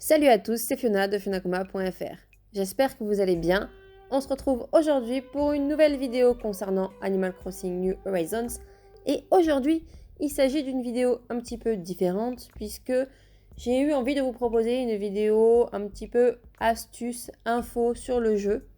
Salut à tous, c'est Fiona de fionacoma.fr. J'espère que vous allez bien. On se retrouve aujourd'hui pour une nouvelle vidéo concernant Animal Crossing New Horizons. Et aujourd'hui, il s'agit d'une vidéo un petit peu différente puisque j'ai eu envie de vous proposer une vidéo un petit peu astuce, info sur le jeu.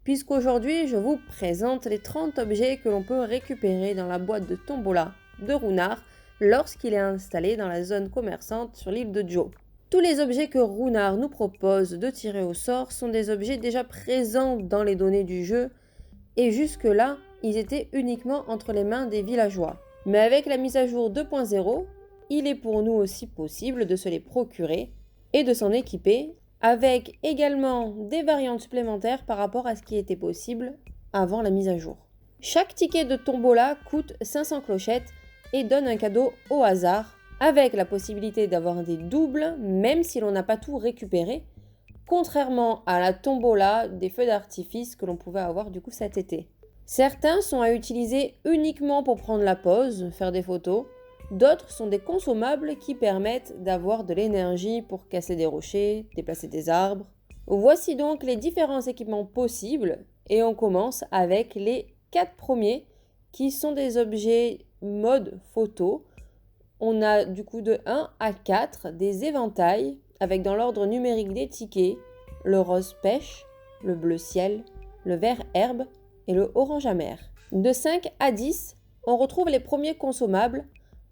Puisqu'aujourd'hui, je vous présente les 30 objets que l'on peut récupérer dans la boîte de Tombola de Runar lorsqu'il est installé dans la zone commerçante sur l'île de Joe. Tous les objets que Runar nous propose de tirer au sort sont des objets déjà présents dans les données du jeu et jusque-là, ils étaient uniquement entre les mains des villageois. Mais avec la mise à jour 2.0, il est pour nous aussi possible de se les procurer et de s'en équiper, avec également des variantes supplémentaires par rapport à ce qui était possible avant la mise à jour. Chaque ticket de tombola coûte 500 clochettes et donne un cadeau au hasard, avec la possibilité d'avoir des doubles même si l'on n'a pas tout récupéré, contrairement à la tombola des feux d'artifice que l'on pouvait avoir du coup cet été. Certains sont à utiliser uniquement pour prendre la pause, faire des photos, d'autres sont des consommables qui permettent d'avoir de l'énergie pour casser des rochers, déplacer des arbres. Voici donc les différents équipements possibles et on commence avec les 4 premiers qui sont des objets mode photo. On a du coup de 1 à 4 des éventails avec dans l'ordre numérique des tickets, le rose pêche, le bleu ciel, le vert herbe et le orange amer. De 5 à 10, on retrouve les premiers consommables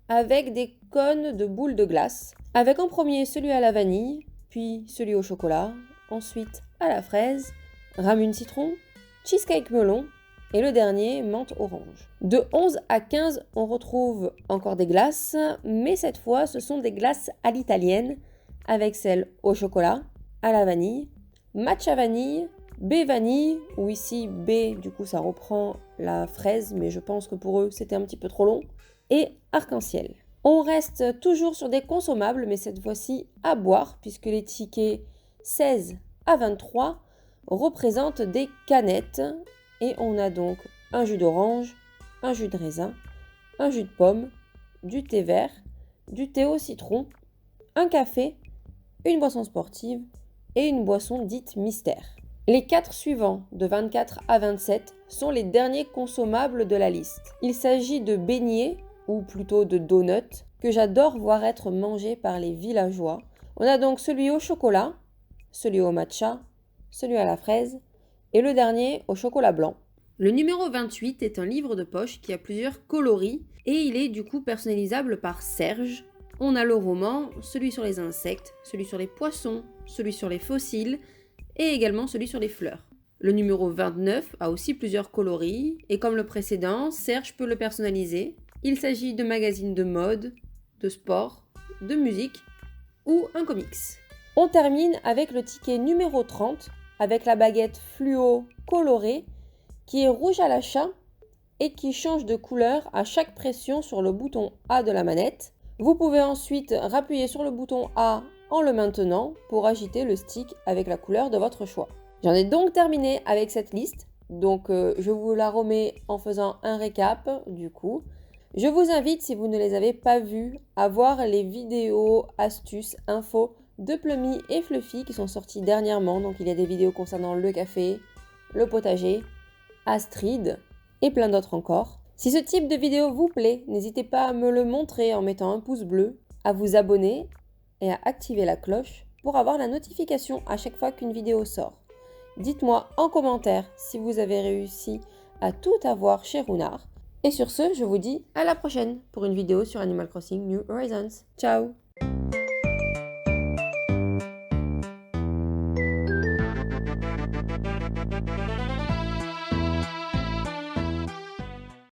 avec des cônes de boules de glace, avec en premier celui à la vanille, puis celui au chocolat, ensuite à la fraise, ramune citron, cheesecake melon, et le dernier, menthe orange. De 11 à 15, on retrouve encore des glaces, mais cette fois, ce sont des glaces à l'italienne, avec celles au chocolat, à la vanille, matcha vanille, baie vanille, ou ici B, du coup ça reprend la fraise, mais je pense que pour eux c'était un petit peu trop long, et arc-en-ciel. On reste toujours sur des consommables, mais cette fois-ci à boire, puisque les tickets 16 à 23 représentent des canettes. Et on a donc un jus d'orange, un jus de raisin, un jus de pomme, du thé vert, du thé au citron, un café, une boisson sportive et une boisson dite mystère. Les 4 suivants, de 24 à 27, sont les derniers consommables de la liste. Il s'agit de beignets, ou plutôt de donuts, que j'adore voir être mangés par les villageois. On a donc celui au chocolat, celui au matcha, celui à la fraise, et le dernier au chocolat blanc. Le numéro 28 est un livre de poche qui a plusieurs coloris et il est du coup personnalisable par Serge. On a le roman, celui sur les insectes, celui sur les poissons, celui sur les fossiles et également celui sur les fleurs. Le numéro 29 a aussi plusieurs coloris et comme le précédent, Serge peut le personnaliser. Il s'agit de magazines de mode, de sport, de musique ou un comics. On termine avec le ticket numéro 30 avec la baguette fluo colorée qui est rouge à l'achat et qui change de couleur à chaque pression sur le bouton A de la manette. Vous pouvez ensuite rappuyer sur le bouton A en le maintenant pour agiter le stick avec la couleur de votre choix. J'en ai donc terminé avec cette liste, donc je vous la remets en faisant un récap du coup. Je vous invite, si vous ne les avez pas vues, à voir les vidéos, astuces, infos de Plummy et Fluffy qui sont sortis dernièrement. Donc il y a des vidéos concernant le café, le potager, Astrid et plein d'autres encore. Si ce type de vidéo vous plaît, n'hésitez pas à me le montrer en mettant un pouce bleu, à vous abonner et à activer la cloche pour avoir la notification à chaque fois qu'une vidéo sort. Dites-moi en commentaire si vous avez réussi à tout avoir chez Runar. Et sur ce, je vous dis à la prochaine pour une vidéo sur Animal Crossing New Horizons. Ciao!